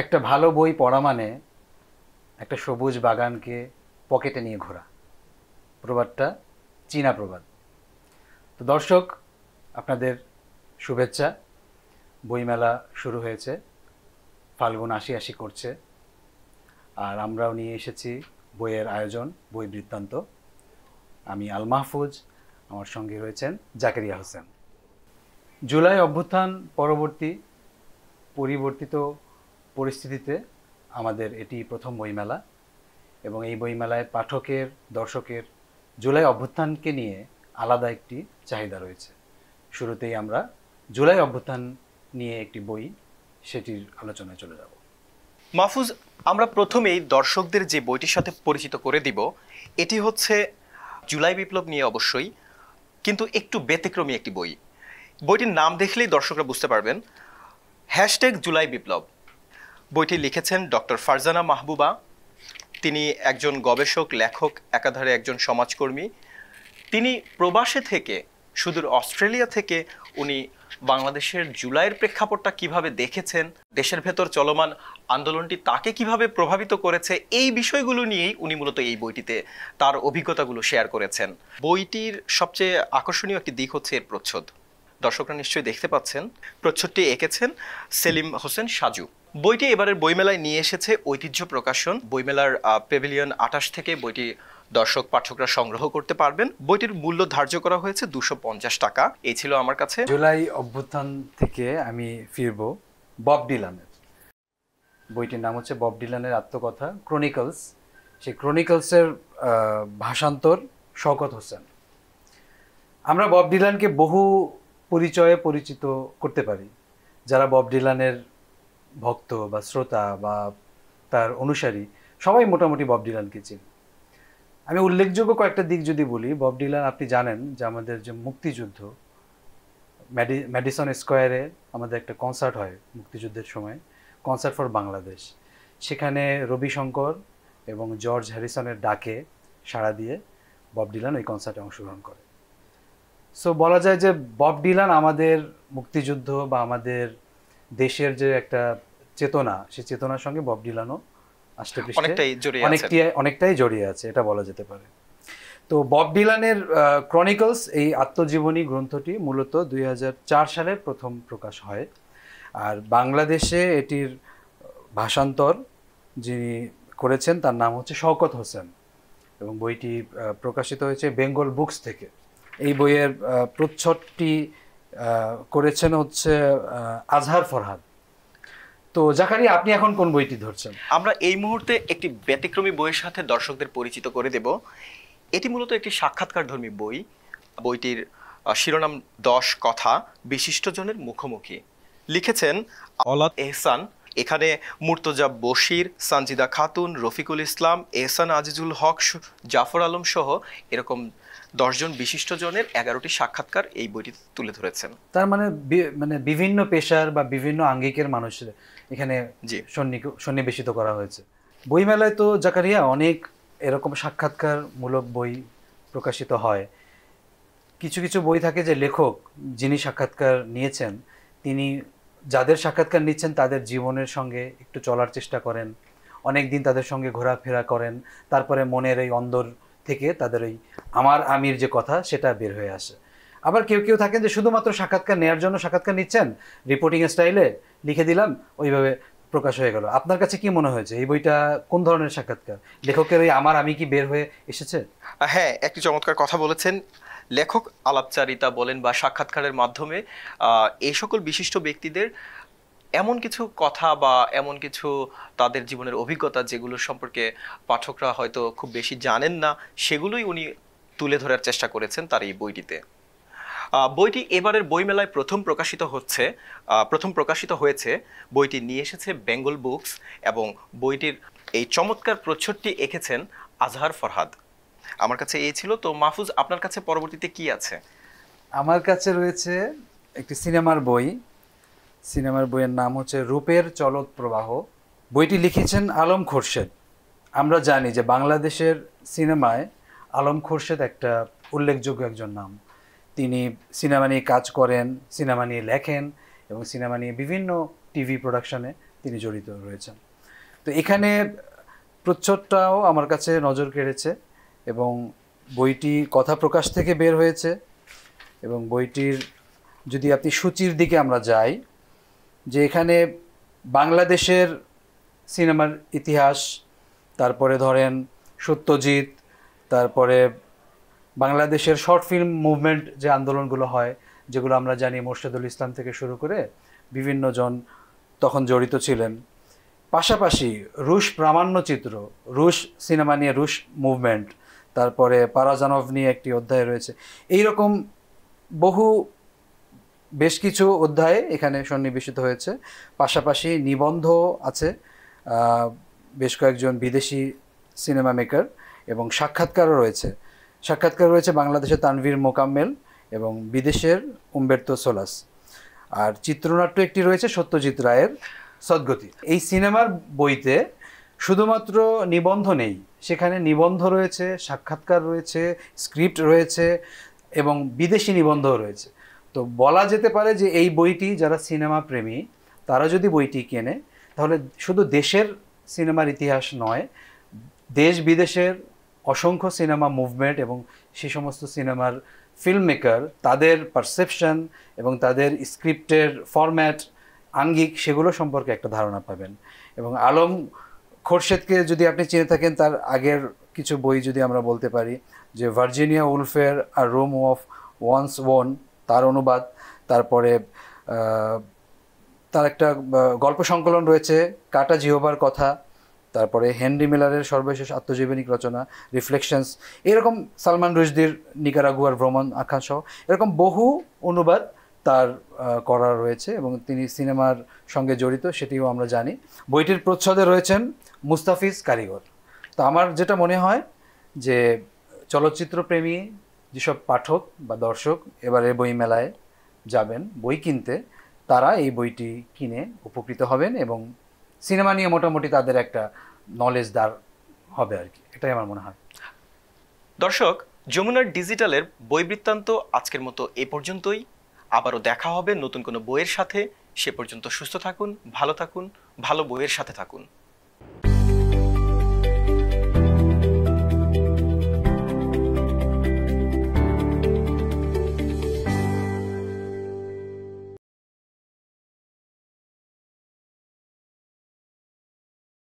একটা ভালো বই পড়া মানে একটা সবুজ বাগানকে পকেটে নিয়ে ঘোরা। প্রবাদটা চীনা প্রবাদ। তো দর্শক, আপনাদের শুভেচ্ছা। বইমেলা শুরু হয়েছে, ফাল্গুন আশি আশি করছে, আর আমরাও নিয়ে এসেছি বইয়ের আয়োজন, বই বৃত্তান্ত। আমি আল মাহফুজ, আমার সঙ্গে রয়েছেন জাকারিয়া হোসেন। জুলাই অভ্যুত্থান পরবর্তী পরিবর্তিত পরিস্থিতিতে আমাদের এটি প্রথম বইমেলা, এবং এই বইমেলায় পাঠকের, দর্শকের জুলাই অভ্যুত্থানকে নিয়ে আলাদা একটি চাহিদা রয়েছে। শুরুতেই আমরা জুলাই অভ্যুত্থান নিয়ে একটি বই, সেটির আলোচনায় চলে যাব। মাহফুজ, আমরা প্রথমেই দর্শকদের যে বইটির সাথে পরিচিত করে দিব, এটি হচ্ছে জুলাই বিপ্লব নিয়ে অবশ্যই, কিন্তু একটু ব্যতিক্রমী একটি বই। বইটির নাম দেখলেই দর্শকরা বুঝতে পারবেন, #জুলাই বিপ্লব। বইটি লিখেছেন ডক্টর ফারজানা মাহবুবা। তিনি একজন গবেষক, লেখক, একাধারে একজন সমাজকর্মী। তিনি প্রবাসে থেকে, সুদূর অস্ট্রেলিয়া থেকে উনি বাংলাদেশের জুলাইয়ের প্রেক্ষাপটটা কিভাবে দেখেছেন, দেশের ভেতর চলমান আন্দোলনটি তাকে কিভাবে প্রভাবিত করেছে, এই বিষয়গুলো নিয়েই উনি মূলত এই বইটিতে তার অভিজ্ঞতাগুলো শেয়ার করেছেন। বইটির সবচেয়ে আকর্ষণীয় একটি দিক হচ্ছে এর প্রচ্ছদ। দর্শকরা নিশ্চয়ই দেখতে পাচ্ছেন, প্রচ্ছদটি এঁকেছেন সেলিম হোসেন সাজু। বইটি এবারের বইমেলায় নিয়ে এসেছে ঐতিহ্য প্রকাশন। বইমেলার প্যাভিলিয়ন 28 থেকে বইটি দর্শক পাঠকরা সংগ্রহ করতে পারবেন। বইটির মূল্য ধার্য করা হয়েছে 250 টাকা। এই ছিল আমার কাছে। জুলাই অভ্যুত্থান থেকে আমি ফিরব বব ডিলানের। বইটির নাম হচ্ছে বব ডিলানের আত্মকথা ক্রনিকলস। সেই ক্রনিকলসের ভাষান্তর শওকত হোসেন। আমরা বব ডিলানকে বহু পরিচয়ে পরিচিত করতে পারি। যারা বব ডিলানের ভক্ত বা শ্রোতা বা তার অনুসারী, সবাই মোটামুটি বব ডিলানকে চিনি। আমি উল্লেখযোগ্য কয়েকটা দিক যদি বলি, বব ডিলান, আপনি জানেন যে আমাদের যে মুক্তিযুদ্ধ, ম্যাডিসন স্কোয়ারে আমাদের একটা কনসার্ট হয় মুক্তিযুদ্ধের সময়, কনসার্ট ফর বাংলাদেশ। সেখানে রবি শঙ্কর এবং জর্জ হ্যারিসনের ডাকে সাড়া দিয়ে বব ডিলান ওই কনসার্টে অংশগ্রহণ করে। সো বলা যায় যে বব ডিলান আমাদের মুক্তিযুদ্ধ বা আমাদের দেশের যে একটা চেতনা, সেই চেতনার সঙ্গে বব ডিলানও অনেকটাই জড়িয়ে আছে, এটা বলা যেতে পারে। তো বব ডিলানের ক্রনিকলস, এই আত্মজীবনী গ্রন্থটি মূলত 2004 সালে প্রথম প্রকাশ হয়। আর বাংলাদেশে এটির ভাষান্তর যিনি করেছেন তার নাম হচ্ছে শওকত হোসেন, এবং বইটি প্রকাশিত হয়েছে বেঙ্গল বুকস থেকে। এই বইয়ের প্রচ্ছদটি করেছেন হচ্ছে আজহার ফরহাদ। তো জাকারিয়া, আপনি এখন কোন বইটি ধরছেন? আমরা এই মুহূর্তে একটি ব্যতিক্রমী বইয়ের সাথে দর্শকদের পরিচিত করে দেব। এটি মূলত একটি সাক্ষাৎকারধর্মী বই। বইটির শিরোনাম 10 কথা বিশিষ্টজনের মুখোমুখি। লিখেছেন অলাদ এহসান। এখানে মুর্তজা বশির, সানজিদা খাতুন, রফিকুল ইসলাম, এহসান আজিজুল হক, জাফর আলম সহ এরকম 10 জন বিশিষ্টজনের 11টি সাক্ষাৎকার এই বইটি তুলে ধরেছেন। তার মানে বিভিন্ন পেশার বা বিভিন্ন আঙ্গিকের মানুষের এখানে সন্নিবেশিত করা হয়েছে। বইমেলায় তো জাকারিয়া অনেক এরকম সাক্ষাৎকারমূলক বই প্রকাশিত হয়। কিছু কিছু বই থাকে যে লেখক যিনি সাক্ষাৎকার নিয়েছেন, তিনি যাদের সাক্ষাৎকার নিচ্ছেন তাদের জীবনের সঙ্গে একটু চলার চেষ্টা করেন, অনেক দিন তাদের সঙ্গে ঘোরাফেরা করেন, তারপরে মনের এই অন্দর থেকে তাদের ওই আমির যে কথা সেটা বের হয়ে আসে। আবার কেউ কেউ থাকেন যে শুধুমাত্র সাক্ষাৎকার নেওয়ার জন্য সাক্ষাৎকার নিচ্ছেন, রিপোর্টিং স্টাইলে লিখে দিলাম, ওইভাবে প্রকাশ হয়ে গেল। আপনার কাছে কি মনে হয়েছে এই বইটা কোন ধরনের সাক্ষাৎকার? লেখকের ওই আমি কি বের হয়ে এসেছে? হ্যাঁ, একটি চমৎকার কথা বলেছেন। লেখক আলাপচারিতা বলেন বা সাক্ষাৎকারের মাধ্যমে এই সকল বিশিষ্ট ব্যক্তিদের এমন কিছু কথা বা এমন কিছু তাদের জীবনের অভিজ্ঞতা যেগুলো সম্পর্কে পাঠকরা হয়তো খুব বেশি জানেন না, সেগুলোই উনি তুলে ধরার চেষ্টা করেছেন তার এই বইটিতে। বইটি এবারের বইমেলায় প্রথম প্রকাশিত হয়েছে। বইটি নিয়ে এসেছে বেঙ্গল বুকস, এবং বইটির এই চমৎকার প্রচ্ছদটি এঁকেছেন আজহার ফরহাদ। আমার কাছে এই ছিল। তো মাহফুজ, আপনার কাছে পরবর্তীতে কি আছে? আমার কাছে রয়েছে একটি সিনেমার বই। সিনেমার বইয়ের নাম হচ্ছে রূপের চলৎ প্রবাহ। বইটি লিখেছেন আলম খোরশেদ। আমরা জানি যে বাংলাদেশের সিনেমায় আলম খোরশেদ একটা উল্লেখযোগ্য একজন নাম। তিনি সিনেমা নিয়ে কাজ করেন, সিনেমা নিয়ে লেখেন, এবং সিনেমা নিয়ে বিভিন্ন টিভি প্রোডাকশনে তিনি জড়িত রয়েছেন। তো এখানে প্রচ্ছদটাও আমার কাছে নজর কেড়েছে এবং বইটি কথা প্রকাশ থেকে বের হয়েছে এবং বইটির যদি আপনি সূচির দিকে আমরা যাই, যে এখানে বাংলাদেশের সিনেমার ইতিহাস, তারপরে ধরেন সত্যজিৎ, তারপরে বাংলাদেশের শর্ট ফিল্ম মুভমেন্ট যে আন্দোলনগুলো হয়, যেগুলো আমরা জানি মোর্শেদুল ইসলাম থেকে শুরু করে বিভিন্ন জন তখন জড়িত ছিলেন। পাশাপাশি রুশ প্রামাণ্যচিত্র, রুশ সিনেমা নিয়ে রুশ মুভমেন্ট, তারপরে পারাজানভ নিয়ে একটি অধ্যায় রয়েছে। এই রকম বহু বেশ কিছু অধ্যায়ে এখানে সন্নিবেশিত হয়েছে। পাশাপাশি নিবন্ধ আছে বেশ কয়েকজন বিদেশি সিনেমা মেকার, এবং সাক্ষাৎকারও রয়েছে। সাক্ষাৎকার রয়েছে বাংলাদেশের তানভীর মোকাম্মেল এবং বিদেশের উম্বের্তো সোলাস। আর চিত্রনাট্য একটি রয়েছে সত্যজিৎ রায়ের সদ্গতি। এই সিনেমার বইতে শুধুমাত্র নিবন্ধ নেই, সেখানে নিবন্ধ রয়েছে, সাক্ষাৎকার রয়েছে, স্ক্রিপ্ট রয়েছে এবং বিদেশি নিবন্ধও রয়েছে। তো বলা যেতে পারে যে এই বইটি যারা সিনেমা প্রেমী তারা যদি বইটি কেনে, তাহলে শুধু দেশের সিনেমার ইতিহাস নয়, দেশ বিদেশের অসংখ্য সিনেমা মুভমেন্ট এবং সে সমস্ত সিনেমার ফিল্ম মেকার, তাদের পারসেপশন এবং তাদের স্ক্রিপ্টের ফরম্যাট, আঙ্গিক, সেগুলো সম্পর্কে একটা ধারণা পাবেন। এবং আলম খোরশেদকে যদি আপনি চিনে থাকেন, তার আগের কিছু বই যদি আমরা বলতে পারি, যে ভার্জিনিয়া উলফের আর রোম অফ ওয়ান্স ওন, তার অনুবাদ, তারপরে তার একটা গল্প সংকলন রয়েছে কাটা জিহোবার কথা, তারপরে হেনরি মিলারের সর্বশেষ আত্মজীবনিক রচনা রিফ্লেকশনস, এরকম সালমান রুশদির নিকারাগুয়ার ভ্রমণ আখ্যান সহ এরকম বহু অনুবাদ তার করা রয়েছে এবং তিনি সিনেমার সঙ্গে জড়িত, সেটিও আমরা জানি। বইটির প্রচ্ছদে রয়েছেন মুস্তাফিজ কারিগর। তো আমার যেটা মনে হয় যে চলচ্চিত্রপ্রেমী যেসব পাঠক বা দর্শক এবারে বই মেলায় যাবেন বই কিনতে, তারা এই বইটি কিনে উপকৃত হবেন এবং সিনেমা নিয়ে মোটামুটি তাদের একটা নলেজ দাঁড় হবে আর কি, এটাই আমার মনে হয়। দর্শক, যমুনার ডিজিটালের বই বৃত্তান্ত আজকের মতো এ পর্যন্তই। আবারও দেখা হবে নতুন কোনো বইয়ের সাথে। সে পর্যন্ত সুস্থ থাকুন, ভালো থাকুন, ভালো বইয়ের সাথে থাকুন।